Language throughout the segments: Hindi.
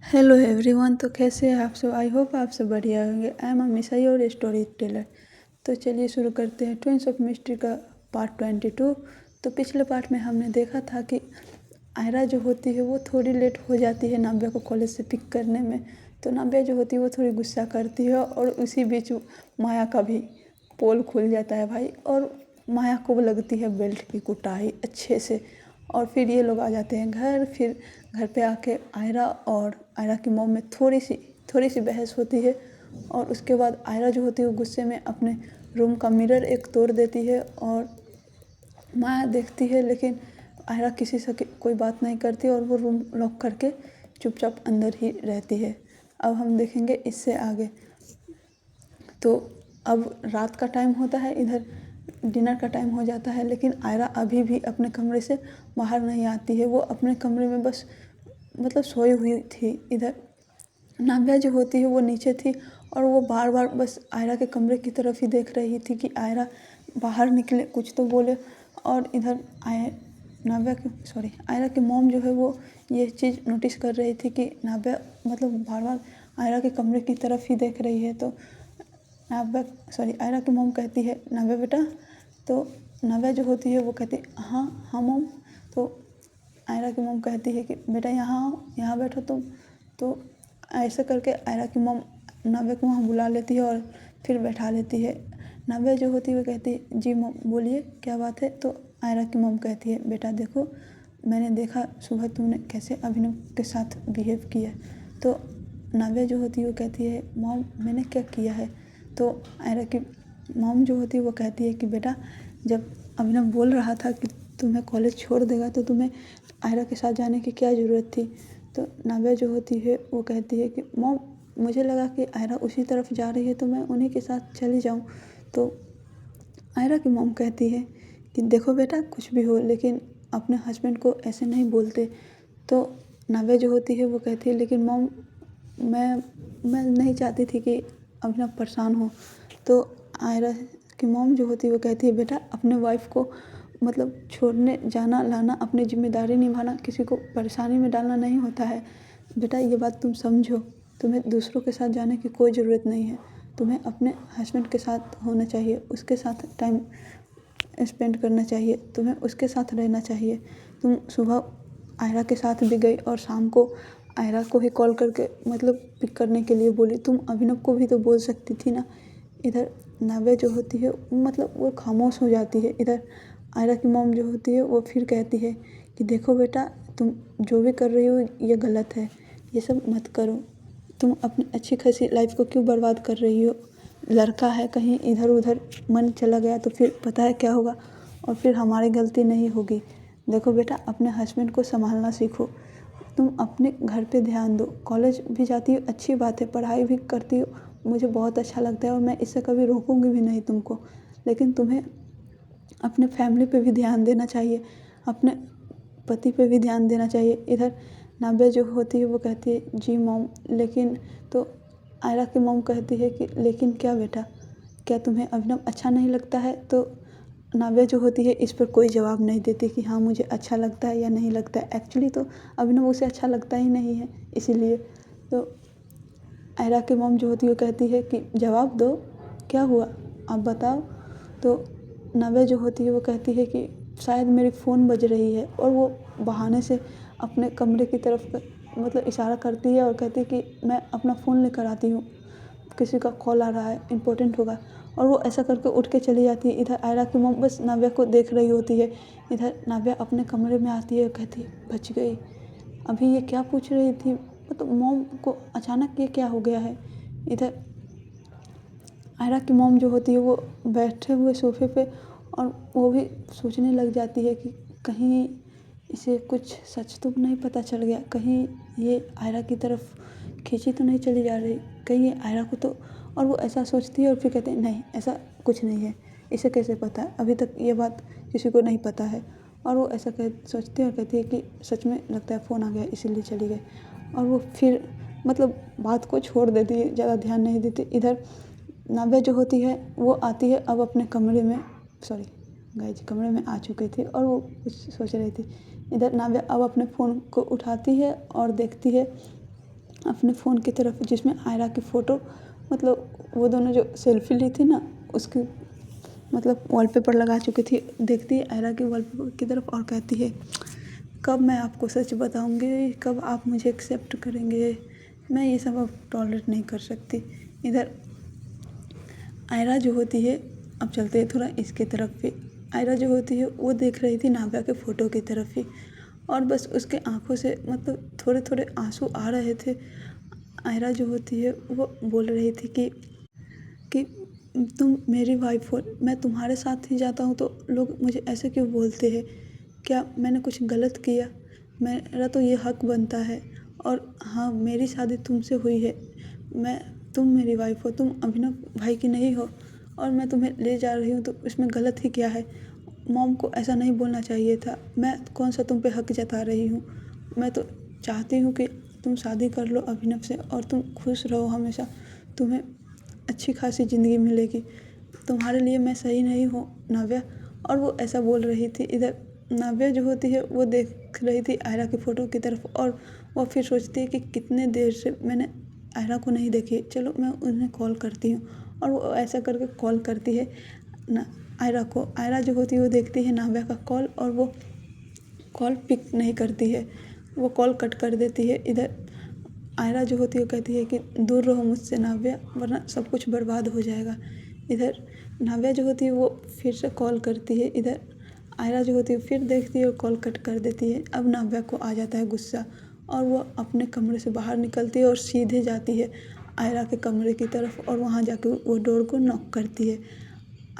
Hello everyone. तो कैसे हैं आप सब? आई होप आप सब बढ़िया होंगे। आई एम अमीषा और स्टोरी टेलर। तो चलिए शुरू करते हैं ट्विंस ऑफ मिस्ट्री का पार्ट 22। तो पिछले पार्ट में हमने देखा था कि आयरा जो होती है वो थोड़ी लेट हो जाती है नाव्या को कॉलेज से पिक करने में। तो नाव्या जो होती है वो थोड़ी गुस्सा करती है और उसी बीच माया का भी पोल खुल जाता है भाई। और माया को लगती है बेल्ट की कुटाई अच्छे से। और फिर ये लोग आ जाते हैं घर। फिर घर पे आके आयरा और आयरा की मॉम में थोड़ी सी बहस होती है। और उसके बाद आयरा जो होती है वो गुस्से में अपने रूम का मिरर एक तोड़ देती है। और माया देखती है लेकिन आयरा किसी से कोई बात नहीं करती और वो रूम लॉक करके चुपचाप अंदर ही रहती है। अब हम देखेंगे इससे आगे। तो अब रात का टाइम होता है, इधर डिनर का टाइम हो जाता है, लेकिन आयरा अभी भी अपने कमरे से बाहर नहीं आती है। वो अपने कमरे में बस सोई हुई थी। इधर नाव्या जो होती है वो नीचे थी और वो बार बार बस आयरा के कमरे की तरफ ही देख रही थी कि आयरा बाहर निकले, कुछ तो बोले। और इधर आयरा की मॉम जो है वो ये चीज़ नोटिस कर रही थी कि नाव्या बार बार आयरा के कमरे की तरफ ही देख रही है। तो आयरा की मॉम कहती है नाव्या बेटा। तो नाव्या जो होती है वो कहती हाँ हाँ मॉम। तो आयरा की मॉम कहती है कि बेटा यहाँ आओ, यहाँ बैठो तुम। तो ऐसा करके आयरा की मॉम नाव्या को वहाँ बुला लेती है और फिर बैठा लेती है। नाव्या जो होती है वो कहती है जी मॉम बोलिए क्या बात है। तो आयरा की मॉम कहती है बेटा देखो, मैंने देखा सुबह तुमने कैसे अभिनव के साथ बिहेव किया। तो नाव्या जो होती है वो कहती है मॉम मैंने क्या किया है। तो आयरा की मॉम जो होती है वो कहती है कि बेटा जब अभिनव बोल रहा था कि तुम्हें कॉलेज छोड़ देगा तो तुम्हें आयरा के साथ जाने की क्या ज़रूरत थी। तो नाव्या जो होती है वो कहती है कि मॉम मुझे लगा कि आयरा उसी तरफ जा रही है तो मैं उन्हीं के साथ चली जाऊं। तो आयरा की मॉम कहती है कि देखो बेटा कुछ भी हो लेकिन अपने हस्बैंड को ऐसे नहीं बोलते। तो नाव्या जो होती है वो कहती है लेकिन मॉम मैं नहीं चाहती थी कि अभिनव परेशान हो। तो आयरा की मॉम जो होती है वो कहती है बेटा अपने वाइफ को छोड़ने जाना लाना अपनी जिम्मेदारी निभाना, किसी को परेशानी में डालना नहीं होता है। बेटा ये बात तुम समझो, तुम्हें दूसरों के साथ जाने की कोई ज़रूरत नहीं है। तुम्हें अपने हस्बैंड के साथ होना चाहिए, उसके साथ टाइम स्पेंड करना चाहिए, तुम्हें उसके साथ रहना चाहिए। तुम सुबह आयरा के साथ भी गई और शाम को आयरा को ही कॉल करके पिक करने के लिए बोली। तुम अभिनव को भी तो बोल सकती थी ना। इधर नाव्या जो होती है वो खामोश हो जाती है। इधर आयरा की मॉम जो होती है वो फिर कहती है कि देखो बेटा तुम जो भी कर रही हो ये गलत है, ये सब मत करो। तुम अपनी अच्छी खासी लाइफ को क्यों बर्बाद कर रही हो। लड़का है, कहीं इधर उधर मन चला गया तो फिर पता है क्या होगा, और फिर हमारी गलती नहीं होगी। देखो बेटा अपने हस्बैंड को संभालना सीखो। तुम अपने घर पे ध्यान दो। कॉलेज भी जाती हो अच्छी बात है, पढ़ाई भी करती हो, मुझे बहुत अच्छा लगता है और मैं इससे कभी रोकूंगी भी नहीं तुमको। लेकिन तुम्हें अपने फैमिली पे भी ध्यान देना चाहिए, अपने पति पे भी ध्यान देना चाहिए। इधर नाव्या जो होती है वो कहती है जी मॉम लेकिन। तो आयरा की मॉम कहती है कि लेकिन क्या बेटा, क्या तुम्हें अभिनव अच्छा नहीं लगता है। तो नाव्या जो होती है इस पर कोई जवाब नहीं देती कि हाँ मुझे अच्छा लगता है या नहीं लगता है। एक्चुअली तो अभिनव उसे अच्छा लगता ही नहीं है इसीलिए। तो आयरा की मॉम जो होती है वो कहती है कि जवाब दो, क्या हुआ आप बताओ। तो नाव्या जो होती है वो कहती है कि शायद मेरी फ़ोन बज रही है, और वो बहाने से अपने कमरे की तरफ इशारा करती है और कहती है कि मैं अपना फ़ोन लेकर आती हूँ, किसी का कॉल आ रहा है इम्पोर्टेंट होगा। और वो ऐसा करके उठ के चली जाती है। इधर आयरा की मॉम बस नाव्या को देख रही होती है। इधर नाव्या अपने कमरे में आती है और कहती है बच गई। अभी ये क्या पूछ रही थी, मॉम को अचानक ये क्या हो गया है। इधर आयरा की मॉम जो होती है वो बैठे हुए सोफे पे और वो भी सोचने लग जाती है कि कहीं इसे कुछ सच तो नहीं पता चल गया, कहीं ये आयरा की तरफ खींची तो नहीं चली जा रही, कहीं ये आयरा को तो। और वो ऐसा सोचती है और फिर कहते हैं नहीं ऐसा कुछ नहीं है, इसे कैसे पता है, अभी तक ये बात किसी को नहीं पता है। और वो ऐसा सोचती है और कहती है कि सच में लगता है फ़ोन आ गया इसीलिए चली गई। और वो फिर बात को छोड़ देती है, ज़्यादा ध्यान नहीं देती। इधर नाव्या जो होती है वो आती है अब अपने कमरे में, गाइज कमरे में आ चुकी थी और वो कुछ सोच रही थी। इधर नाव्या अब अपने फ़ोन को उठाती है और देखती है अपने फ़ोन की तरफ, जिसमें आयरा की फ़ोटो, मतलब वो दोनों जो सेल्फ़ी ली थी ना, उसकी मतलब वॉलपेपर लगा चुकी थी। देखती है आयरा की वॉलपेपर की तरफ और कहती है, कब मैं आपको सच बताऊंगी, कब आप मुझे एक्सेप्ट करेंगे, मैं ये सब अब टॉलरेट नहीं कर सकती। इधर आयरा जो होती है, अब चलते हैं थोड़ा इसके तरफ भी। आयरा जो होती है वो देख रही थी नाव्या के फ़ोटो की तरफ ही, और बस उसके आंखों से मतलब थोड़े थोड़े आंसू आ रहे थे। आयरा जो होती है वो बोल रही थी कि तुम मेरी वाइफ हो, मैं तुम्हारे साथ ही जाता हूँ तो लोग मुझे ऐसे क्यों बोलते हैं, क्या मैंने कुछ गलत किया, मेरा तो ये हक बनता है। और हाँ, मेरी शादी तुमसे हुई है, तुम मेरी वाइफ हो, तुम अभिनव भाई की नहीं हो, और मैं तुम्हें ले जा रही हूँ तो इसमें गलत ही क्या है। मॉम को ऐसा नहीं बोलना चाहिए था, मैं कौन सा तुम पे हक जता रही हूँ। मैं तो चाहती हूँ कि तुम शादी कर लो अभिनव से और तुम खुश रहो हमेशा, तुम्हें अच्छी खासी ज़िंदगी मिलेगी, तुम्हारे लिए मैं सही नहीं हूँ नाव्या। और वो ऐसा बोल रही थी। इधर नाव्या जो होती है वो देख रही थी आयरा की फ़ोटो की तरफ, और वो फिर सोचती है कि कितने देर से मैंने आयरा को नहीं देखी, चलो मैं उन्हें कॉल करती हूँ। और वो ऐसा करके कॉल करती है ना आयरा को। आयरा जो होती है वो देखती है नाव्या का कॉल, और वो कॉल पिक नहीं करती है, वो कॉल कट कर देती है। इधर आयरा जो होती है वो कहती है कि दूर रहो मुझसे नाव्या, वरना सब कुछ बर्बाद हो जाएगा। इधर नाव्या जो होती है वो फिर से कॉल करती है। इधर आयरा जो होती है फिर देखती है और कॉल कट कर देती है। अब नाव्या को आ जाता है गुस्सा, और वो अपने कमरे से बाहर निकलती है और सीधे जाती है आयरा के कमरे की तरफ, और वहाँ जाकर वो डोर को नॉक करती है।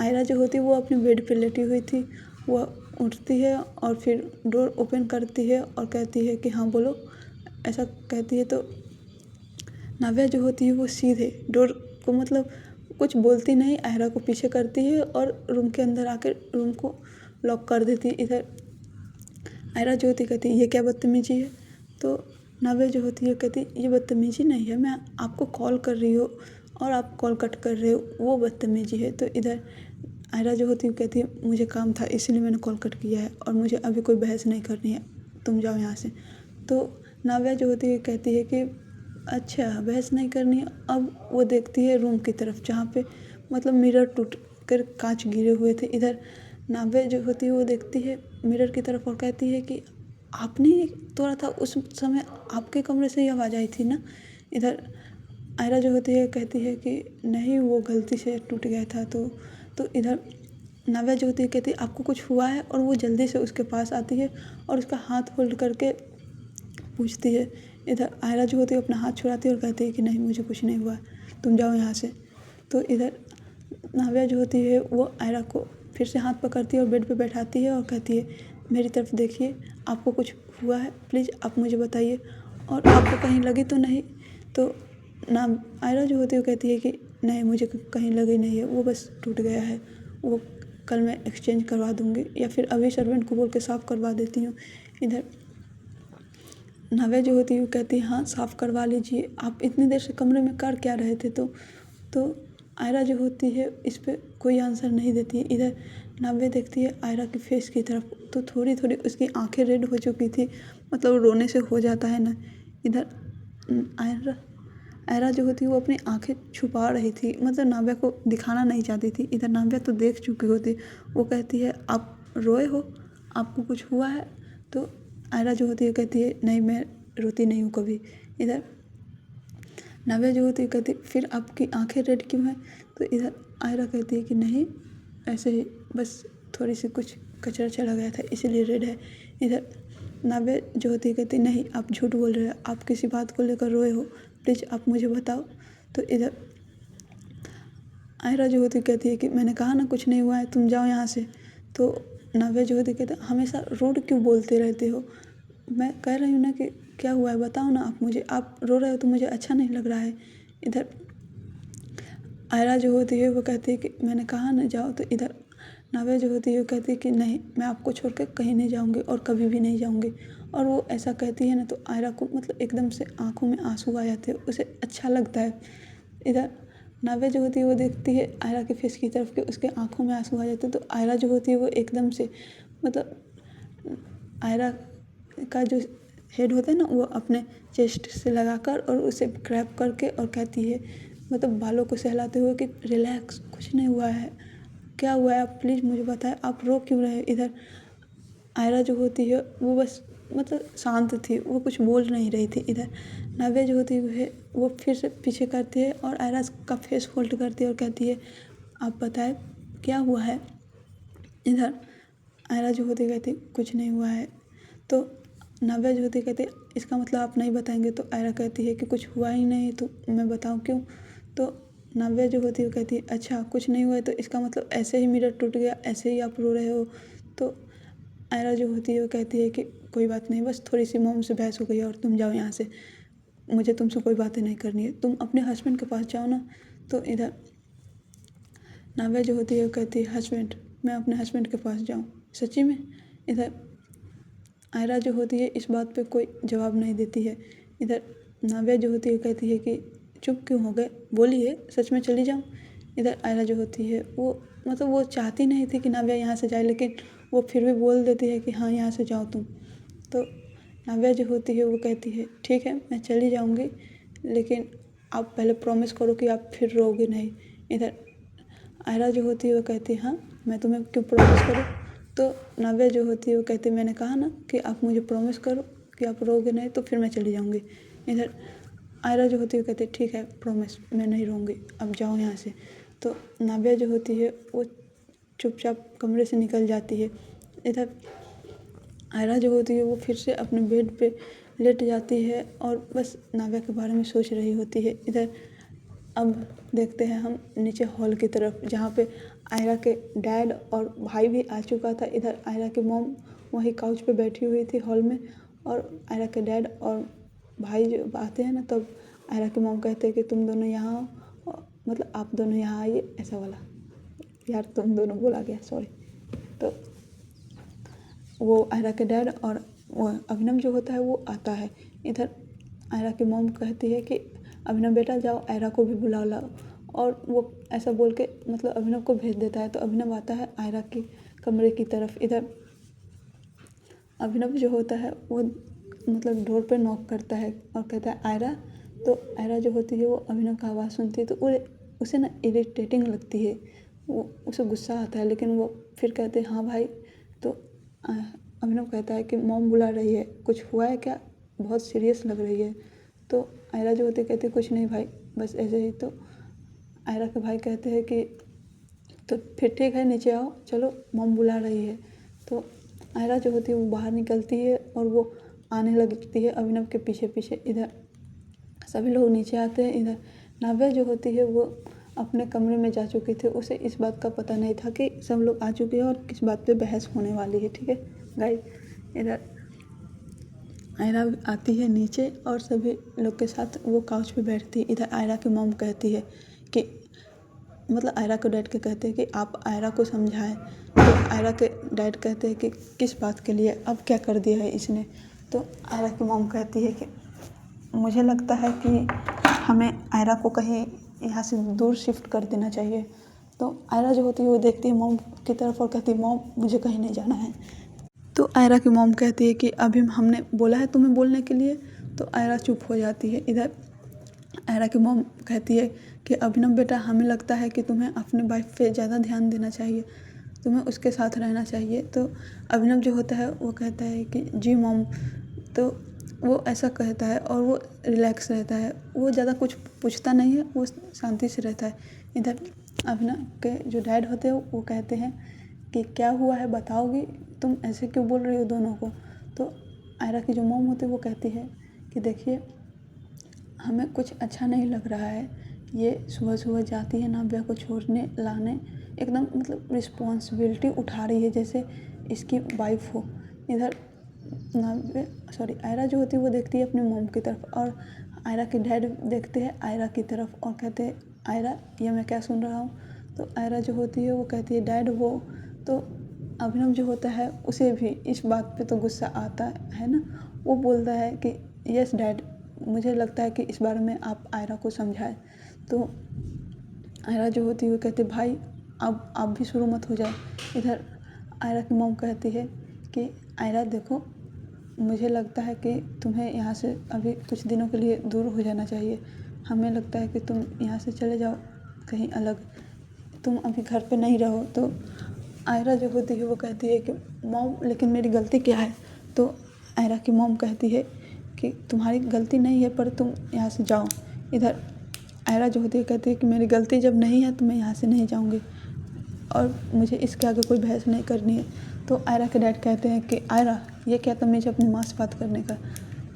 आयरा जो होती है वो अपने बेड पे लेटी हुई थी, वो उठती है और फिर डोर ओपन करती है और कहती है कि हाँ बोलो। ऐसा कहती है तो नाव्या जो होती है वो सीधे डोर को मतलब कुछ बोलती नहीं, आयरा को पीछे करती है और रूम के अंदर आकर रूम को लॉक कर देती है। इधर आयरा जो होती है कहती है ये क्या बदतमीजी है, तो नाव्या जो होती है कहती ये बदतमीजी नहीं है, मैं आपको कॉल कर रही हूँ और आप कॉल कट कर रहे हो, वो बदतमीजी है। तो इधर आयरा जो होती है कहती है मुझे काम था इसीलिए मैंने कॉल कट किया है, और मुझे अभी कोई बहस नहीं करनी है, तुम जाओ यहाँ से। तो नाव्या जो होती है कहती है कि अच्छा बहस नहीं करनी है। अब वो देखती है रूम की तरफ जहाँ पे मतलब मिरर टूट कर कांच गिरे हुए थे। इधर नाव्या जो होती है वो देखती है मिरर की तरफ और कहती है कि आपने ये तोड़ा था, उस समय आपके कमरे से ही आवाज़ आई थी ना। इधर आयरा जो होती है कहती है कि नहीं वो गलती से टूट गया था। तो इधर नाव्या जो होती है कहती है आपको कुछ हुआ है, और वो जल्दी से उसके पास आती है और उसका हाथ होल्ड करके पूछती है। इधर आयरा जो होती है अपना हाथ छुड़ाती है और कहती है कि नहीं मुझे कुछ नहीं हुआ, तुम जाओ यहाँ से। तो इधर नाव्या जो होती है वो आयरा को फिर से हाथ पकड़ती है और बेड पे बैठाती है और कहती है मेरी तरफ देखिए, आपको कुछ हुआ है प्लीज़ आप मुझे बताइए, और आपको कहीं लगी तो नहीं। तो ना आयरा जो होती है वो कहती है कि नहीं मुझे कहीं लगी नहीं है, वो बस टूट गया है, वो कल मैं एक्सचेंज करवा दूँगी या फिर अभी सर्वेंट को बोल के साफ़ करवा देती हूँ। इधर नाव्या जो होती है वो कहती है हाँ साफ़ करवा लीजिए, आप इतनी देर से कमरे में कर क्या रहे थे। तो आयरा जो होती है इस पर कोई आंसर नहीं देती है। इधर नाव्या देखती है आयरा के फेस की तरफ, तो थोड़ी थोड़ी उसकी आंखें रेड हो चुकी थी, मतलब रोने से हो जाता है ना। इधर आयरा आयरा जो होती है वो अपनी आंखें छुपा रही थी, मतलब नाव्या को दिखाना नहीं चाहती थी। इधर नाव्या तो देख चुकी होती, वो कहती है आप रोए हो, आपको कुछ हुआ है। तो आयरा जो होती है कहती है नहीं मैं रोती नहीं हूँ कभी। इधर नाव्या जो होती है कहती फिर आपकी आंखें रेड क्यों हैं। तो इधर आयरा कहती है कि नहीं ऐसे ही बस थोड़ी सी कुछ कचरा चला गया था इसीलिए रेड है। इधर नाव्या जो होती है कहती नहीं आप झूठ बोल रहे हो, आप किसी बात को लेकर रोए हो, प्लीज़ आप मुझे बताओ। तो इधर आयरा जो होती कहती है कि मैंने कहा ना कुछ नहीं हुआ है, तुम जाओ यहाँ से। तो नाव्या जो होती कहते हमेशा रूड क्यों बोलते रहते हो, मैं कह रही हूँ ना कि क्या हुआ है बताओ ना आप मुझे, आप रो रहे हो तो मुझे अच्छा नहीं लग रहा है। इधर आयरा जो होती है वो कहती है कि मैंने कहा ना जाओ। तो इधर नाव्या जो होती है वो कहती है कि नहीं मैं आपको छोड़ कर कहीं नहीं जाऊँगी और कभी भी नहीं जाऊँगी। और वो ऐसा कहती है ना तो आयरा को मतलब एकदम से आंखों में आंसू आ जाते हैं, उसे अच्छा लगता है। इधर नाव्या जो होती है वो देखती है आयरा के फेस की तरफ के उसके आंखों में आंसू आ जाते हैं। तो आयरा जो होती है वो एकदम से मतलब आयरा का जो हेड होता है ना, वो अपने चेस्ट से लगाकर और उसे ग्रैब करके और कहती है, मतलब बालों को सहलाते हुए कि रिलैक्स, कुछ नहीं हुआ है, क्या हुआ है, आप प्लीज़ मुझे बताएं, आप रो क्यों रहे हैं। इधर आयरा जो होती है वो बस मतलब शांत थी, वो कुछ बोल नहीं रही थी। इधर नव्या जो होती है वो फिर से पीछे करती है और आयरा का फेस होल्ड करती है और कहती है, आप बताएं क्या हुआ है। इधर आयरा जो होती कहती कुछ नहीं हुआ है। तो नव्या जो होती कहती इसका मतलब आप नहीं बताएंगे। तो आयरा कहती है कि कुछ हुआ ही नहीं तो मैं बताऊं क्यों। तो नव्या जो होती है वो कहती है अच्छा कुछ नहीं हुआ है तो इसका मतलब ऐसे ही मिरर टूट गया, ऐसे ही आप रो रहे हो। तो आयरा जो होती है वो कहती है कि कोई बात नहीं, बस थोड़ी सी मोम से बहस हो गई और तुम जाओ यहाँ से, मुझे तुमसे कोई बातें नहीं करनी है, तुम अपने हस्बैंड के पास जाओ ना। तो इधर नव्या जो होती है वो कहती है हस्बैंड, मैं अपने हस्बैंड के पास जाऊँ सच्ची में। इधर आयरा जो होती है इस बात पे कोई जवाब नहीं देती है। इधर नव्या जो होती है कहती है कि चुप क्यों हो गए, बोलिए सच में चली जाऊँ। इधर आयरा जो होती है वो मतलब वो चाहती नहीं थी कि नव्या यहाँ से जाए, लेकिन वो फिर भी बोल देती है कि हाँ यहाँ से जाओ तुम। तो नव्या जो होती है वो कहती है ठीक है मैं चली जाऊँगी, लेकिन आप पहले प्रॉमिस करो कि आप फिर रोगे नहीं। इधर आयरा जो होती है वो कहती है हाँ मैं तुम्हें क्यों प्रॉमिस करूँ। तो नव्या जो होती है वो कहती है मैंने कहा ना कि आप मुझे प्रॉमिस करो कि आप रोगे नहीं तो फिर मैं चली जाऊँगी। इधर आयरा जो होती है वो कहती है ठीक है प्रॉमिस, मैं नहीं रहूँगी, अब जाओ यहाँ से। तो नव्या जो होती है वो चुपचाप कमरे से निकल जाती है। इधर आयरा जो होती है वो फिर से अपने बेड पे लेट जाती है और बस नव्या के बारे में सोच रही होती है। इधर अब देखते हैं हम नीचे हॉल की तरफ, जहाँ पे आयरा के डैड और भाई भी आ चुका था। इधर आयरा की मॉम वहीं काउच पे बैठी हुई थी हॉल में, और आयरा के डैड और भाई जब आते हैं ना तब आयरा की मॉम कहते हैं कि तुम दोनों यहाँ आओ, मतलब आप दोनों यहाँ आइए, ऐसा वाला, यार तुम दोनों बोला गया सॉरी। तो वो आयरा के डैड और वो अभिनव जो होता है वो आता है। इधर आयरा की मॉम कहती है कि अभिनव बेटा जाओ आयरा को भी बुला लाओ, और वो ऐसा बोल के मतलब अभिनव को भेज देता है। तो अभिनव आता है आयरा की कमरे की तरफ। इधर अभिनव जो होता है वो मतलब डोर पे नॉक करता है और कहता है आयरा। तो आयरा जो होती है वो अभिनव का आवाज़ सुनती है तो उसे ना इरिटेटिंग लगती है, वो उसे गुस्सा आता है, लेकिन वो फिर कहते हैं हाँ भाई। तो अभिनव कहता है कि मॉम बुला रही है, कुछ हुआ है क्या, बहुत सीरियस लग रही है। तो आयरा जो होती है कहती है कुछ नहीं भाई, बस ऐसे ही। तो आयरा के भाई कहते हैं कि तो फिर ठीक है नीचे आओ, चलो मॉम बुला रही है। तो आयरा जो होती है वो बाहर निकलती है और वो आने लगती है अभिनव के पीछे पीछे। इधर सभी लोग नीचे आते हैं। इधर नव्या जो होती है वो अपने कमरे में जा चुकी थी, उसे इस बात का पता नहीं था कि सब लोग आ चुके हैं और किस बात पे बहस होने वाली है। ठीक है गाइस, इधर आयरा आती है नीचे और सभी लोग के साथ वो काउच पे बैठती है। इधर आयरा की मॉम कहती है कि मतलब आयरा को डैड के कहते हैं कि आप आयरा को समझाएं। तो आयरा के डैड कहते हैं कि किस बात के लिए, अब क्या कर दिया है इसने। तो आयरा की मॉम कहती है कि मुझे लगता है कि हमें आयरा को कहीं यहाँ से दूर शिफ्ट कर देना चाहिए। तो आयरा जो होती है वो देखती है मॉम की तरफ और कहती है मॉम मुझे कहीं नहीं जाना है। तो आयरा की मॉम कहती है कि अभी हमने बोला है तुम्हें बोलने के लिए। तो आयरा चुप हो जाती है। इधर आयरा की मॉम कहती है कि अभिनव बेटा हमें लगता है कि तुम्हें अपने वाइफ पे ज़्यादा ध्यान देना चाहिए, तुम्हें उसके साथ रहना चाहिए। तो अभिनव जो होता है वो कहता है कि जी मॉम। तो वो ऐसा कहता है और वो रिलैक्स रहता है, वो ज़्यादा कुछ पूछता नहीं है, वो शांति से रहता है। इधर अभिनव के जो डैड होते हैं वो कहते हैं कि क्या हुआ है बताओगी, तुम ऐसे क्यों बोल रही हो दोनों को। तो आयरा की जो मॉम होती है वो कहती है कि देखिए हमें कुछ अच्छा नहीं लग रहा है, ये सुबह सुबह जाती है नव्या को छोड़ने लाने, एकदम मतलब रिस्पॉन्सिबिलिटी उठा रही है जैसे इसकी वाइफ हो। इधर नव्या सॉरी आयरा जो होती है वो देखती है अपनी मॉम की तरफ, और आयरा के डैड देखते हैं आयरा की तरफ और कहते हैं आयरा ये मैं क्या सुन रहा हूँ। तो आयरा जो होती है वो कहती है डैड वो। तो अभिनव जो होता है उसे भी इस बात पे तो गुस्सा आता है ना, वो बोलता है कि यस डैड, मुझे लगता है कि इस बारे में आप आयरा को समझाएं। तो आयरा जो होती है वो कहती है भाई अब आप भी शुरू मत हो जाए। इधर आयरा की मॉम कहती है कि आयरा देखो मुझे लगता है कि तुम्हें यहाँ से अभी कुछ दिनों के लिए दूर हो जाना चाहिए। हमें लगता है कि तुम यहाँ से चले जाओ कहीं अलग, तुम अभी घर पे नहीं रहो। तो आयरा जो होती है वो कहती है कि मॉम लेकिन मेरी गलती क्या है। तो आयरा की मॉम कहती है कि तुम्हारी गलती नहीं है पर तुम यहाँ से जाओ। इधर आयरा जो होती है कहती है कि मेरी गलती जब नहीं है तो मैं यहाँ से नहीं जाऊँगी और मुझे इसके आगे कोई बहस नहीं करनी है। तो आयरा के डैड कहते हैं कि आयरा ये क्या तमीज़ अपनी माँ से बात करने का।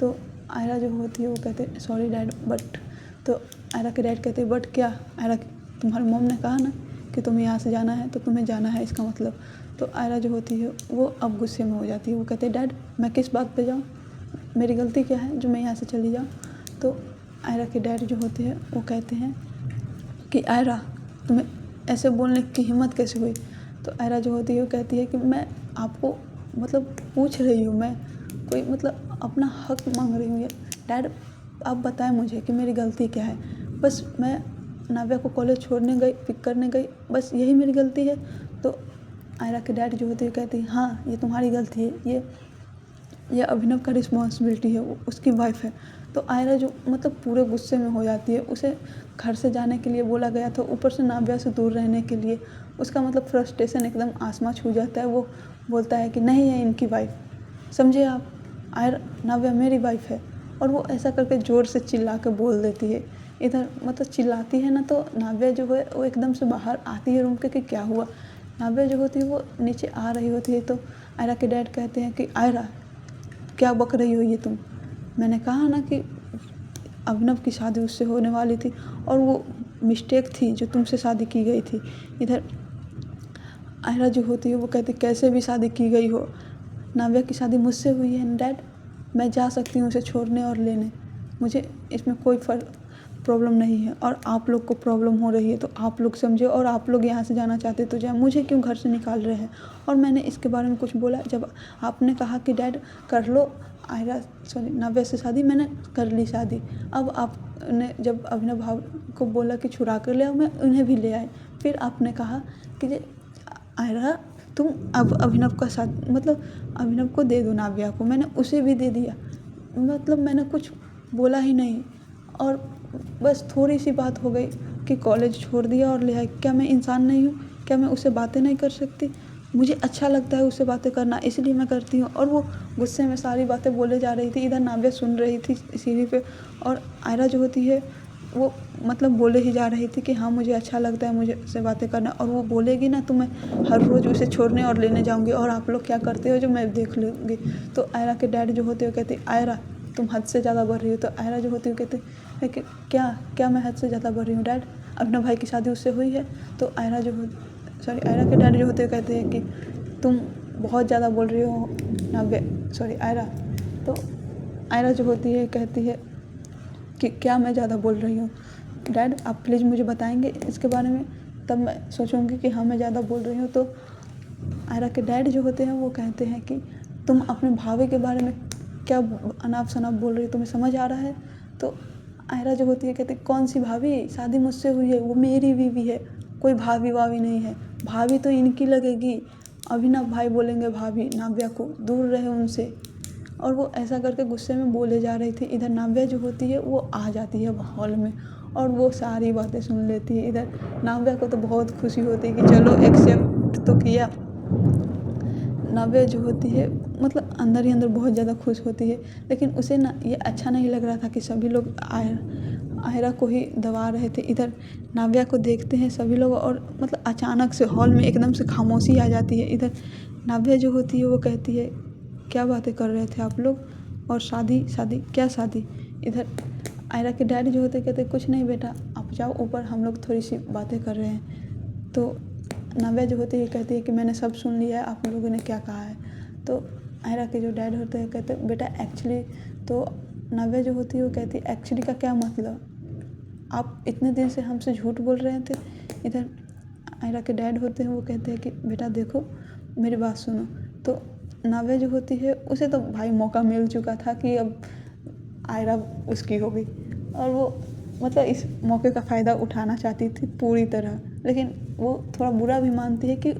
तो आयरा जो होती है वो कहते हैं सॉरी डैड बट। तो आयरा के डैड कहते हैं बट क्या। आयरा तुम्हारी मॉम ने कहा ना कि तुम्हें यहाँ से जाना है तो तुम्हें जाना है, इसका मतलब। तो आयरा जो होती है वो अब गुस्से में हो जाती है। वो कहते हैं डैड मैं किस बात पे जाऊँ, मेरी गलती क्या है जो मैं यहाँ से चली जाऊँ। तो आयरा के डैड जो होते हैं वो कहते हैं कि आयरा तुम्हें ऐसे बोलने की हिम्मत कैसे हुई। तो आयरा जो होती है वो कहती है कि मैं आपको मतलब पूछ रही हूँ, मैं कोई मतलब अपना हक मांग रही हूँ। डैड आप बताएं मुझे कि मेरी गलती क्या है। बस मैं नाव्या को कॉलेज छोड़ने गई, पिक करने गई, बस यही मेरी गलती है। तो आयरा के डैड जो होते हैं कहती है हाँ ये तुम्हारी गलती है, ये अभिनव का रिस्पॉन्सिबिलिटी है, वो उसकी वाइफ है। तो आयरा जो मतलब पूरे गुस्से में हो जाती है। उसे घर से जाने के लिए बोला गया था, ऊपर से नाव्या से दूर रहने के लिए उसका मतलब फ्रस्ट्रेशन एकदम आसमां छू जाता है। वो बोलता है कि नहीं है इनकी वाइफ, समझे आप, आयरा नाव्या मेरी वाइफ है। और वो ऐसा करके ज़ोर से चिल्ला के बोल देती है। इधर मतलब चिल्लाती है ना तो नाव्या जो है वो एकदम से बाहर आती है रूम के कि क्या हुआ। नाव्या जो होती है वो नीचे आ रही होती है। तो आयरा के डैड कहते हैं कि आयरा क्या बक रही हो ये तुम, मैंने कहा ना कि अभिनव की शादी उससे होने वाली थी और वो मिस्टेक थी जो तुमसे शादी की गई थी। इधर आयरा जो होती है वो कहती कैसे भी शादी की गई हो, नाव्या की शादी मुझसे हुई है डैड, मैं जा सकती हूँ उसे छोड़ने और लेने, मुझे इसमें कोई प्रॉब्लम नहीं है। और आप लोग को प्रॉब्लम हो रही है तो आप लोग समझे, और आप लोग यहाँ से जाना चाहते तो जाए, मुझे क्यों घर से निकाल रहे हैं। और मैंने इसके बारे में कुछ बोला, जब आपने कहा कि डैड कर लो आयरा सॉरी नाव्या से शादी, मैंने कर ली शादी। अब आपने जब अभिनव भाव को बोला कि छुड़ा कर ले आओ, मैं उन्हें भी ले आए। फिर आपने कहा कि आयरा तुम अब अभिनव का साथ मतलब अभिनव को दे दो नाव्या को, मैंने उसे भी दे दिया, मतलब मैंने कुछ बोला ही नहीं। और बस थोड़ी सी बात हो गई कि कॉलेज छोड़ दिया और ले आए। क्या मैं इंसान नहीं हूँ, क्या मैं उससे बातें नहीं कर सकती। मुझे अच्छा लगता है उससे बातें करना, इसलिए मैं करती हूँ। और वो गुस्से में सारी बातें बोले जा रही थी, इधर नाव्या सुन रही थी सीढ़ी पे। और आयरा जो होती है वो मतलब बोले ही जा रही थी कि हाँ मुझे अच्छा लगता है मुझे उससे बातें करना, और वो बोलेगी ना तो मैं हर रोज़ उसे छोड़ने और लेने जाऊँगी, और आप लोग क्या करते हो जो मैं देख लूँगी। तो आयरा के डैड जो होते हो कहते आयरा तुम हद से ज़्यादा बढ़ रही हो। तो आयरा जो होती है कहते है कि क्या मैं हद से ज़्यादा बढ़ रही हूँ डैड, अभिनव भाई की शादी उससे हुई है। तो आयरा के डैड जो होते हैं कहते हैं कि तुम बहुत ज़्यादा बोल रही हो नाव्या आयरा। तो आयरा जो होती है कहती है कि क्या मैं ज़्यादा बोल रही हूँ डैड, आप प्लीज़ मुझे बताएंगे इसके बारे में, तब मैं सोचूंगी कि हाँ मैं ज़्यादा बोल रही हूँ। तो आयरा के डैड जो होते हैं वो कहते हैं कि तुम अपने भाभी के बारे में क्या अनाप शनाप बोल रही हो, तुम्हें समझ आ रहा है। तो आयरा जो होती है कहती कौन सी भाभी, शादी मुझसे हुई है, वो मेरी बीवी है, कोई भाभी वाभी नहीं है, भाभी तो इनकी लगेगी। अभिनव भाई बोलेंगे भाभी नाव्या को, दूर रहे उनसे। और वो ऐसा करके गुस्से में बोले जा रही थी। इधर नाव्या जो होती है वो आ जाती है हॉल में और वो सारी बातें सुन लेती है। इधर नाव्या को तो बहुत खुशी होती है कि चलो एक्सेप्ट तो किया। नाव्या जो होती है मतलब अंदर ही अंदर बहुत ज़्यादा खुश होती है, लेकिन उसे ना ये अच्छा नहीं लग रहा था कि सभी लोग आयरा को ही दबा रहे थे। इधर नाव्या को देखते हैं सभी लोग और मतलब अचानक से हॉल में एकदम से खामोशी आ जाती है। इधर नाव्या जो होती है वो कहती है क्या बातें कर रहे थे आप लोग, और शादी शादी क्या शादी। इधर आयरा के डैडी जो होते कहते कुछ नहीं बेटा आप जाओ ऊपर, हम लोग थोड़ी सी बातें कर रहे हैं। तो नाव्या जो होती है कहती है कि मैंने सब सुन लिया है आप लोगों ने क्या कहा है। तो आयरा के जो डैड होते हैं कहते बेटा एक्चुअली, तो नाव्या जो होती है वो कहती है एक्चुअली का क्या मतलब, आप इतने दिन से हमसे झूठ बोल रहे थे। इधर आयरा के डैड होते हैं वो कहते हैं कि बेटा देखो मेरी बात सुनो। तो नाव्या जो होती है उसे तो भाई मौका मिल चुका था कि अब आयरा उसकी हो गई, और वो मतलब इस मौके का फ़ायदा उठाना चाहती थी पूरी तरह। लेकिन वो थोड़ा बुरा भी मानती है कि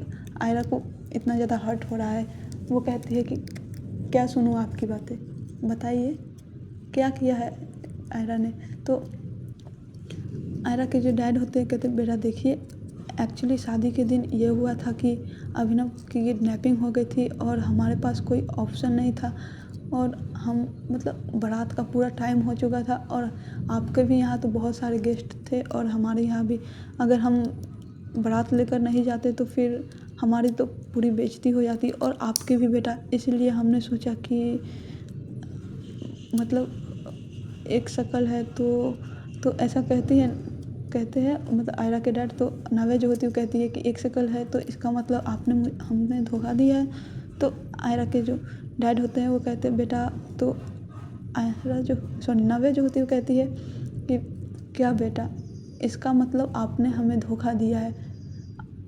आयरा को इतना ज़्यादा हर्ट हो रहा है। वो कहती है कि क्या सुनूँ आपकी बातें, बताइए क्या किया है आयरा ने। तो आयरा के जो डैड होते हैं कहते बेटा देखिए, एक्चुअली शादी के दिन ये हुआ था कि अभिनव की किडनैपिंग हो गई थी और हमारे पास कोई ऑप्शन नहीं था, और हम मतलब बारात का पूरा टाइम हो चुका था, और आपके भी यहाँ तो बहुत सारे गेस्ट थे और हमारे यहाँ भी, अगर हम बारात लेकर नहीं जाते तो फिर हमारी तो पूरी बेइज्जती हो जाती, और आपके भी बेटा, इसलिए हमने सोचा कि मतलब एक शक्ल है तो ऐसा कहते हैं मतलब आयरा के डैड। तो नावे जो होती है वो कहती है कि एक शक्ल है तो इसका मतलब हमने धोखा दिया है। तो आयरा के जो डैड होते हैं वो कहते हैं बेटा, तो नावे जो होती है वो कहती है कि क्या बेटा, इसका मतलब आपने हमें धोखा दिया है,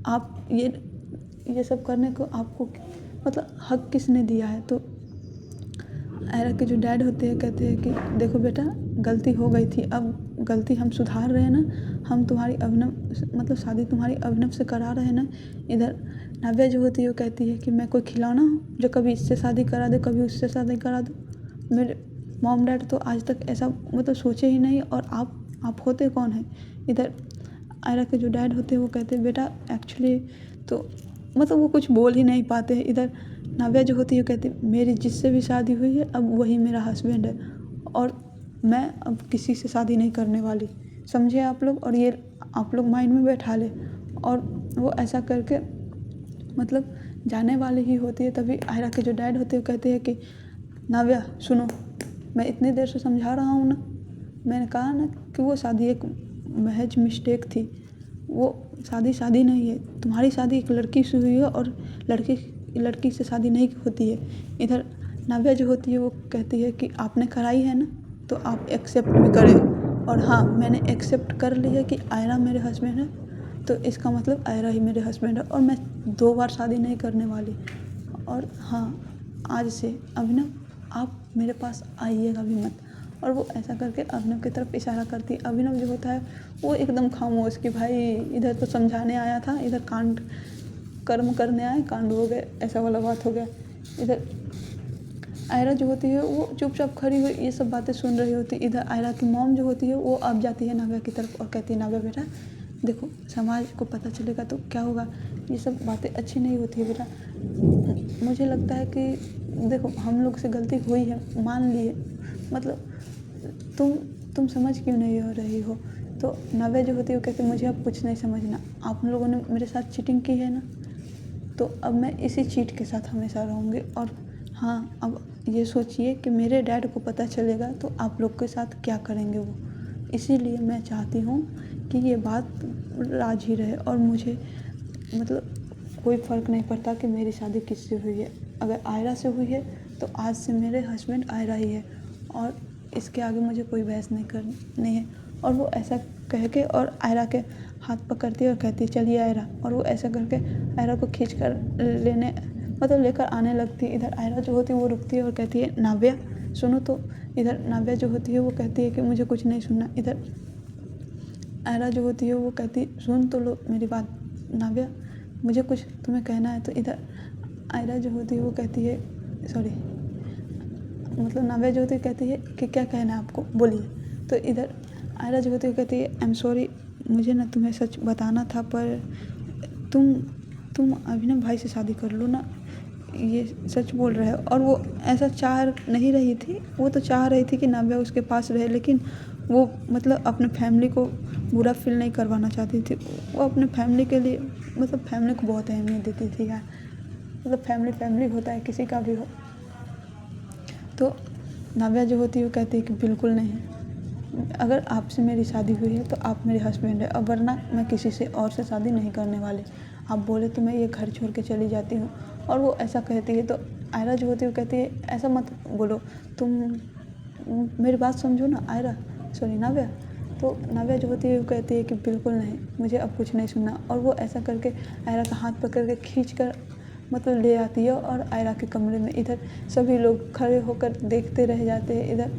आप ये सब करने को आपको मतलब हक किसने दिया है। तो आयरा के जो डैड होते हैं कहते हैं कि देखो बेटा, गलती हो गई थी, अब गलती हम सुधार रहे हैं ना, हम तुम्हारी अभिनव मतलब शादी तुम्हारी अभिनव से करा रहे हैं ना। इधर नव्या जो होती है वो कहती है कि मैं कोई खिलौना हूँ जो कभी इससे शादी करा दे कभी उससे शादी करा दो। मेरे मॉम डैड तो आज तक ऐसा मतलब सोचे ही नहीं, और आप होते कौन हैं। इधर आयरा के जो डैड होते हैं वो कहते हैं बेटा एक्चुअली तो मतलब वो कुछ बोल ही नहीं पाते हैं। इधर नाव्या जो होती है कहती है मेरी जिससे भी शादी हुई है अब वही मेरा हस्बैंड है, और मैं अब किसी से शादी नहीं करने वाली, समझे आप लोग, और ये आप लोग माइंड में बैठा ले। और वो ऐसा करके मतलब जाने वाली ही होती है। तभी आयरा के जो डैड होते हैं कहते हैं कि नाव्या सुनो, मैं इतनी देर से समझा रहा हूँ ना, मैंने कहा ना कि वो शादी एक महज मिस्टेक थी, वो शादी नहीं है, तुम्हारी शादी एक लड़की से हुई है और लड़की से शादी नहीं होती है। इधर नाव्या जो होती है वो कहती है कि आपने कराई है ना तो आप एक्सेप्ट भी करें, और हाँ मैंने एक्सेप्ट कर लिया है कि आयरा मेरे हस्बैंड है, तो इसका मतलब आयरा ही मेरे हस्बैंड है, और मैं 2 बार शादी नहीं करने वाली। और हाँ आज से अभिनव आप मेरे पास आइएगा भी मत। और वो ऐसा करके अभिनव की तरफ इशारा करती है। अभिनव जो होता है वो एकदम खामोश कि भाई इधर तो समझाने आया था, इधर कांड कर्म करने आए, कांड हो गए, ऐसा वाला बात हो गया। इधर आयरा जो होती है वो चुपचाप खड़ी हुई ये सब बातें सुन रही होती। इधर आयरा की मॉम जो होती है वो अब जाती है नाव्या की तरफ और कहती है नाव्या बेटा देखो, समाज को पता चलेगा तो क्या होगा, ये सब बातें अच्छी नहीं होती है बेटा। मुझे लगता है कि देखो हम लोग से गलती हुई है, मान लिए, मतलब तुम समझ क्यों नहीं हो रही हो। तो नाव्या जो होती है वो कहती है मुझे अब कुछ नहीं समझना, आप लोगों ने मेरे साथ चीटिंग की है ना, तो अब मैं इसी चीट के साथ हमेशा रहूँगी। और हाँ अब ये सोचिए कि मेरे डैड को पता चलेगा तो आप लोग के साथ क्या करेंगे वो, इसीलिए मैं चाहती हूँ कि ये बात राज ही रहे, और मुझे मतलब कोई फ़र्क नहीं पड़ता कि मेरी शादी किससे हुई है। अगर आयरा से हुई है तो आज से मेरे हस्बैंड आयरा ही है, और इसके आगे मुझे कोई बहस नहीं करनी है। और वो ऐसा कह के और आयरा के हाथ पकड़ती है और कहती है चलिए आयरा, और वो ऐसा करके आयरा को खींच कर लेकर आने लगती है। इधर आयरा जो होती है वो रुकती है और कहती है नाव्या सुनो। तो इधर नाव्या जो होती है वो कहती है कि मुझे कुछ नहीं सुनना। इधर आयरा जो होती है वो कहती है सुन तो लो मेरी बात नाव्या, मुझे कुछ तुम्हें कहना है। तो इधर आयरा जो होती है वो कहती है नाव्या जो होती है कहती है कि क्या कहना है आपको, बोलिए। तो इधर आयरा जो होती है कहती है आई एम सॉरी, मुझे ना तुम्हें सच बताना था, पर तुम अभिनव भाई से शादी कर लो ना, ये सच बोल रहा है। और वो ऐसा चाह नहीं रही थी, वो तो चाह रही थी कि नाव्या उसके पास रहे, लेकिन वो मतलब अपने फैमिली को बुरा फील नहीं करवाना चाहती थी। वो अपने फैमिली के लिए मतलब फैमिली को बहुत अहमियत देती थी यार, मतलब फैमिली होता है किसी का भी हो। तो नाव्या जो होती है वो कहती है कि बिल्कुल नहीं, अगर आपसे मेरी शादी हुई है तो आप मेरे हस्बैंड है, और वरना मैं किसी से और से शादी नहीं करने वाली। आप बोले तो मैं ये घर छोड़ के चली जाती हूँ। और वो ऐसा कहती है। तो आयरा जो होती है वो कहती है ऐसा मत बोलो, तुम मेरी बात समझो ना आयरा, सॉरी नाव्या। तो नाव्या जो होती है वो कहती है कि बिल्कुल नहीं, मुझे अब कुछ नहीं सुनना। और वो ऐसा करके आयरा का हाथ पकड़ के खींच कर मतलब ले आती है और आयरा के कमरे में। इधर सभी लोग खड़े होकर देखते रह जाते हैं। इधर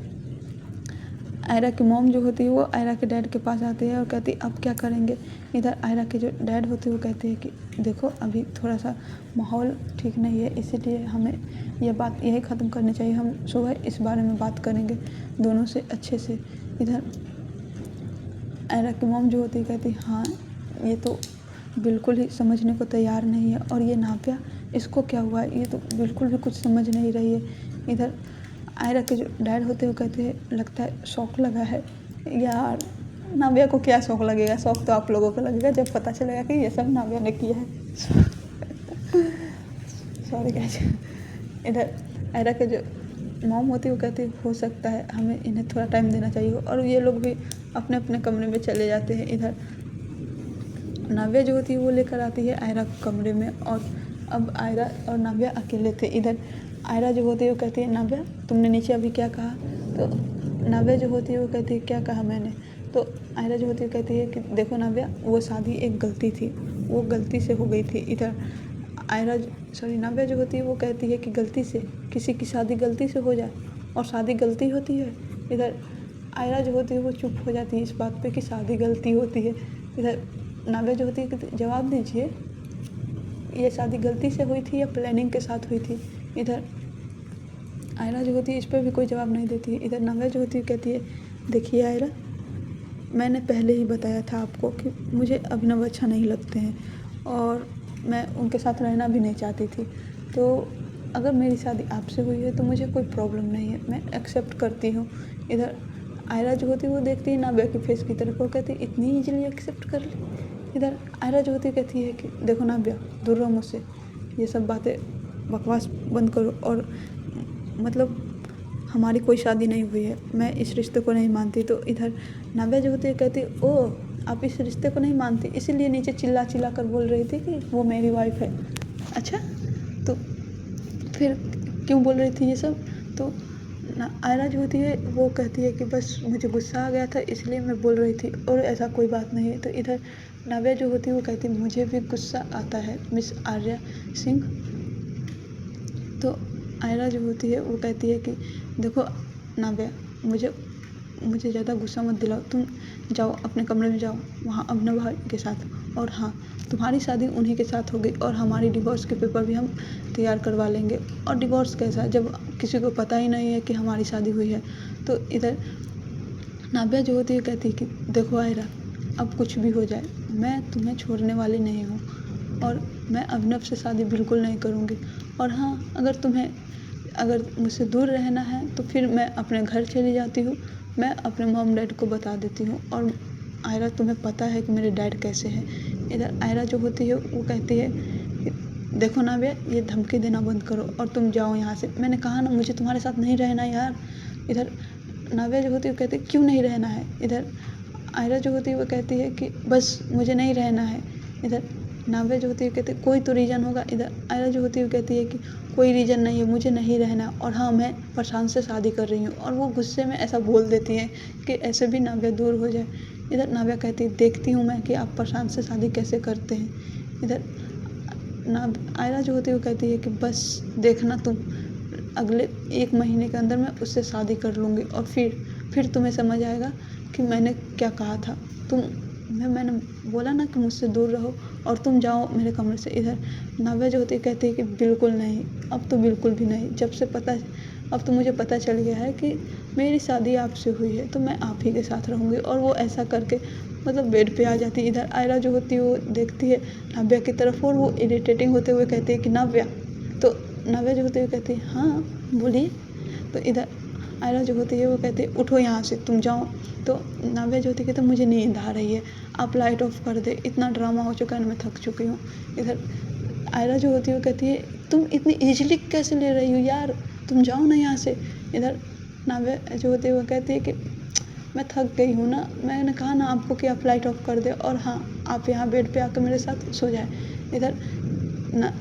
आयरा की मॉम जो होती है वो आयरा के डैड के पास आती है और कहती है अब क्या करेंगे। इधर आयरा के जो डैड होते हैं वो कहते हैं कि देखो अभी थोड़ा सा माहौल ठीक नहीं है, इसीलिए हमें ये बात यही ख़त्म करनी चाहिए, हम सुबह इस बारे में बात करेंगे दोनों से अच्छे से। इधर आयरा की मॉम जो होती है कहती हाँ ये तो बिल्कुल ही समझने को तैयार नहीं है, और ये नाव्या इसको क्या हुआ है, ये तो बिल्कुल भी कुछ समझ नहीं रही है। इधर आयरा के जो डैड होते हैं वो कहते हैं लगता है शौक लगा है। यार नाव्या को क्या शौक लगेगा, शौक तो आप लोगों को लगेगा जब पता चलेगा कि ये सब नाव्या ने किया है। Sorry guys. इधर आयरा के जो मॉम होती है वो कहती है हो सकता है हमें इन्हें थोड़ा टाइम देना चाहिए, और ये लोग भी अपने अपने कमरे में चले जाते हैं। इधर नाव्या जो होती है वो लेकर आती है आयरा को कमरे में, और अब आयरा और नाव्या अकेले थे। इधर आयरा जो होती है वो कहती है नाव्या तुमने नीचे अभी क्या कहा, तो नाव्या जो होती है वो कहती है क्या कहा मैंने, तो आयरा जो होती है कहती है कि देखो नाव्या वो शादी एक गलती थी, वो गलती से हो गई थी। इधर नाव्या जो होती है वो कहती है कि गलती से किसी की शादी गलती से हो जाए और शादी गलती होती है। इधर आयरा जो होती है वो चुप हो जाती है इस बात पे कि शादी गलती होती है। इधर नाव्या जो होती है कि जवाब दीजिए ये शादी गलती से हुई थी या प्लानिंग के साथ हुई थी। इधर आयरा जो होती है इस पर भी कोई जवाब नहीं देती है। इधर नाव्या जो होती है कहती है देखिए आयरा मैंने पहले ही बताया था आपको कि मुझे अभिनव अच्छा नहीं लगते हैं और मैं उनके साथ रहना भी नहीं चाहती थी, तो अगर मेरी शादी आपसे हुई है तो मुझे कोई प्रॉब्लम नहीं है, मैं एक्सेप्ट करती हूँ। इधर आयरा जो होती है वो देखती है नाव्या की फेस की तरफ, वो कहती है इतनी ईजिली एक्सेप्ट कर ली। इधर आयरा जो होती है कहती है कि देखो नाव्या दूर रहो मुझसे, ये सब बातें बकवास बंद करो, और मतलब हमारी कोई शादी नहीं हुई है, मैं इस रिश्ते को नहीं मानती। तो इधर नाव्या जो होती है कहती है ओह आप इस रिश्ते को नहीं मानती, इसीलिए नीचे चिल्ला चिल्ला कर बोल रही थी कि वो मेरी वाइफ है। अच्छा तो फिर क्यों बोल रही थी ये सब। तो आयरा जो होती है वो कहती है कि बस मुझे गुस्सा आ गया था इसलिए मैं बोल रही थी, और ऐसा कोई बात नहीं है। तो इधर नाव्या जो होती है वो कहती है मुझे भी गुस्सा आता है मिस आर्या सिंह। तो आयरा जो होती है वो कहती है कि देखो नाव्या मुझे ज़्यादा गुस्सा मत दिलाओ, तुम जाओ अपने कमरे में जाओ वहाँ अभिनव भाई के साथ, और हाँ तुम्हारी शादी उन्हीं के साथ होगी और हमारी डिवोर्स के पेपर भी हम तैयार करवा लेंगे। और डिवोर्स कैसा जब किसी को पता ही नहीं है कि हमारी शादी हुई है। तो इधर नाव्या जो होती है कहती है कि देखो आयरा अब कुछ भी हो जाए मैं तुम्हें छोड़ने वाली नहीं हूँ, और मैं अभिनव से शादी बिल्कुल नहीं करूँगी, और हाँ अगर मुझसे दूर रहना है तो फिर मैं अपने घर चली जाती हूँ, मैं अपने मॉम डैड को बता देती हूँ, और आयरा तुम्हें पता है कि मेरे डैड कैसे हैं। इधर आयरा जो होती है वो कहती है कि देखो नाव्या ये धमकी देना बंद करो और तुम जाओ यहाँ से, मैंने कहा ना मुझे तुम्हारे साथ नहीं रहना यार। इधर नाव्या जो होती है वो कहती है क्यों नहीं रहना है। इधर आयरा जो होती है वो कहती है कि बस मुझे नहीं रहना है। इधर नाव्या जो होती है कहती है कोई तो रीज़न होगा। इधर आयरा जो होती है वो कहती है कि कोई रीज़न नहीं है, मुझे नहीं रहना, और हाँ मैं प्रशांत से शादी कर रही हूँ, और वो गुस्से में ऐसा बोल देती है कि ऐसे भी नाव्या दूर हो जाए। इधर नाव्या कहती है देखती हूँ मैं कि आप प्रशांत से शादी कैसे करते हैं। इधर आयरा जो होती है वो कहती है कि बस देखना तुम अगले 1 महीने के अंदर मैं उससे शादी कर लूँगी, और फिर तुम्हें समझ आएगा कि मैंने क्या कहा था। मैंने बोला ना कि मुझसे दूर रहो और तुम जाओ मेरे कमरे से। इधर नाव्या जो होती है कहती है कि बिल्कुल नहीं, अब तो बिल्कुल भी नहीं, अब तो मुझे पता चल गया है कि मेरी शादी आपसे हुई है तो मैं आप ही के साथ रहूँगी, और वो ऐसा करके मतलब बेड पे आ जाती है। इधर आयरा जो होती है वो देखती है नाव्या की तरफ, और वो इरिटेटिंग होते हुए कहती है कि नाव्या, तो नाव्या जो होती है कहती है हाँ बोलिए। तो इधर आयरा जो होती है वो कहती है उठो यहाँ से तुम जाओ। तो नाव्या जो होती है कहती है मुझे नींद आ रही है, आप लाइट ऑफ कर दे, इतना ड्रामा हो चुका है मैं थक चुकी हूँ। इधर आयरा जो होती है वो कहती है तुम इतनी ईजिली कैसे ले रही हो यार, तुम जाओ ना यहाँ से। इधर नाव्या जो होती है वो कहती है कि मैं थक गई हूँ ना, मैंने कहा ना आपको कि आप लाइट ऑफ कर दे, और हाँ आप यहाँ बेड पे आकर मेरे साथ सो जाए। इधर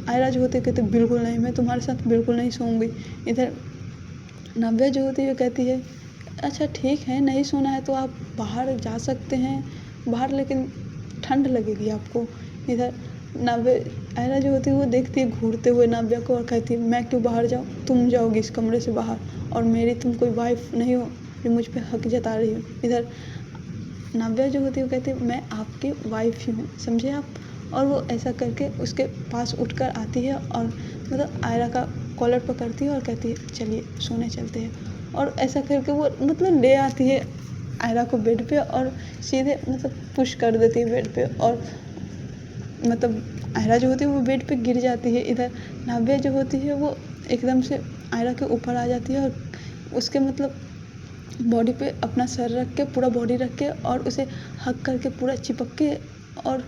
आयरा जो होती है कहती है बिल्कुल नहीं, मैं तुम्हारे साथ बिल्कुल नहीं सोऊंगी। इधर नाव्या जो होती है कहती है अच्छा ठीक है नहीं सोना है तो आप बाहर जा सकते हैं, बाहर लेकिन ठंड लगेगी आपको। इधर आयरा जो होती है वो देखती है घूरते हुए नाव्या को और कहती है मैं क्यों बाहर जाऊँ, तुम जाओगी इस कमरे से बाहर, और मेरी तुम कोई वाइफ नहीं हो, जो मुझ पे हक जता रही हो। इधर नाव्या जो होती है वो कहती है मैं आपकी वाइफ ही हूँ, समझे आप। और वो ऐसा करके उसके पास उठकर आती है और मतलब आयरा का कॉलर पकड़ती है और कहती है चलिए सोने चलते हैं। और ऐसा करके वो मतलब ले आती है आयरा को बेड पे और सीधे मतलब पुश कर देती है बेड पे। और मतलब आयरा जो होती है वो बेड पे गिर जाती है। इधर नाव्या जो होती है वो एकदम से आयरा के ऊपर आ जाती है और उसके मतलब बॉडी पे अपना सर रख के, पूरा बॉडी रख के और उसे हग करके पूरा चिपक के और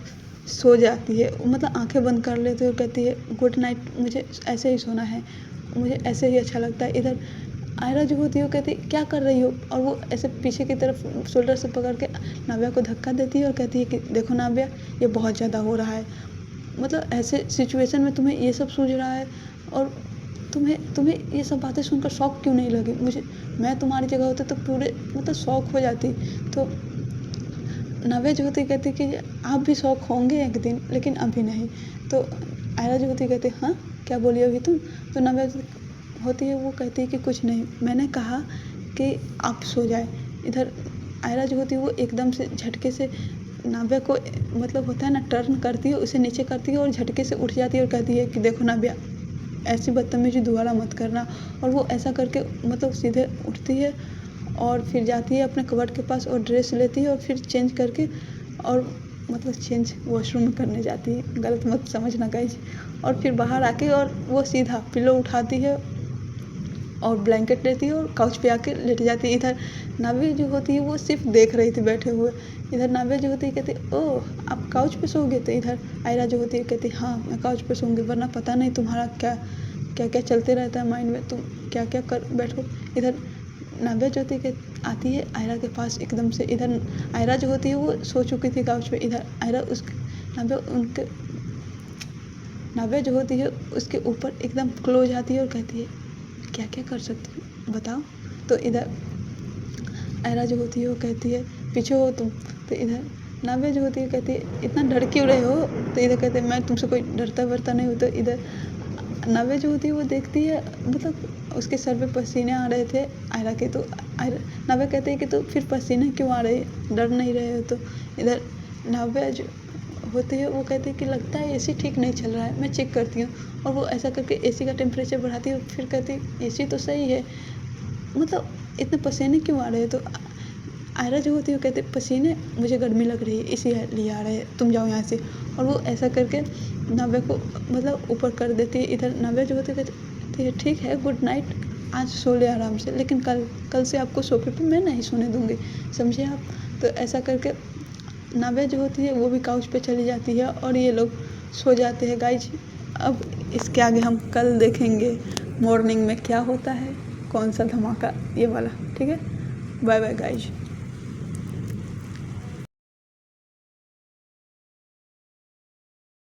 सो जाती है। मतलब आंखें बंद कर लेती है और कहती है गुड नाइट, मुझे ऐसे ही सोना है, मुझे ऐसे ही अच्छा लगता है। इधर आयरा जो होती है वो कहती है क्या कर रही हो। और वो ऐसे पीछे की तरफ शोल्डर से पकड़ के नाव्या को धक्का देती है और कहती है कि देखो नाव्या, ये बहुत ज़्यादा हो रहा है। मतलब ऐसे सिचुएशन में तुम्हें ये सब सूझ रहा है और तुम्हें तुम्हें ये सब बातें सुनकर शौक क्यों नहीं लगी। मैं तुम्हारी जगह होती तो पूरे मतलब शौक हो जाती। तो नाव्या जो होती कहती कि आप भी शौक होंगे एक दिन, लेकिन अभी नहीं। तो आयरा जो होती कहती हाँ क्या बोली अभी तुम। तो नाव्या होती है वो कहती है कि कुछ नहीं, मैंने कहा कि आप सो जाए। इधर आयरा जो होती है वो एकदम से झटके से नाव्या को मतलब होता है ना टर्न करती है, उसे नीचे करती है और झटके से उठ जाती है और कहती है कि देखो नाव्या, ऐसी बदतमीजी दोबारा मत करना। और वो ऐसा करके मतलब सीधे उठती है और फिर जाती है अपने कबर्ड के पास और ड्रेस लेती है और फिर चेंज करके और मतलब चेंज वॉशरूम में करने जाती है, गलत मत समझना गाइज। और फिर बाहर आके और वो सीधा पिलो उठाती है और ब्लैंकेट लेती है और काउच पे आके लेट जाती है। इधर नाव्या जो होती है वो सिर्फ देख रही थी बैठे हुए। इधर नाव्या जो होती है कहती ओह आप काउच पे सोओगे। तो इधर आयरा जो होती है कहती हाँ मैं काउच पे सोऊंगी, वरना पता नहीं तुम्हारा क्या क्या क्या चलते रहता है माइंड में, तुम क्या क्या कर बैठो। इधर नाव्या जो होती है आती है आयरा के पास एकदम से। इधर आयरा जो होती है वो सो चुकी थी काउच पे। इधर आयरा नाव्या जो होती है उसके ऊपर एकदम क्लोज आती है और कहती है क्या क्या कर सकती हूँ बताओ। तो इधर आयरा जो होती है वो कहती है पीछे हो तुम। तो इधर नाव्या जो होती है कहती है इतना डर क्यों रहे हो। तो इधर कहते हैं मैं तुमसे कोई डरता वरता नहीं हूँ। तो इधर नाव्या जो होती है वो देखती है मतलब उसके सर पे पसीने आ रहे थे आयरा के। तो आयरा नाव्या कहते हैं कि तो फिर पसीने क्यों आ रहे, डर नहीं रहे हो। तो इधर नाव्या जो होती है वो कहती है कि लगता है एसी ठीक नहीं चल रहा है, मैं चेक करती हूँ। और वो ऐसा करके एसी का टेम्परेचर बढ़ाती है, फिर कहती है एसी तो सही है, मतलब इतने पसीने क्यों आ रहे हैं। तो आयरा जो होती है वो कहती है पसीने मुझे गर्मी लग रही है इसीलिए आ रहे हैं, तुम जाओ यहाँ से। और वो ऐसा करके नाव्या को मतलब ऊपर कर देती है। इधर नाव्या जो होती है कहती है ठीक है गुड नाइट, आज सो ले आराम से, लेकिन कल से आपको सोफे पे मैं नहीं सोने दूँगी, समझे आप। तो ऐसा करके नाव्या जो होती है वो भी काउच पे चली जाती है और ये लोग सो जाते हैं गाइज। अब इसके आगे हम कल देखेंगे मॉर्निंग में क्या होता है, कौन सा धमाका ये वाला। ठीक है, बाय बाय गाइज।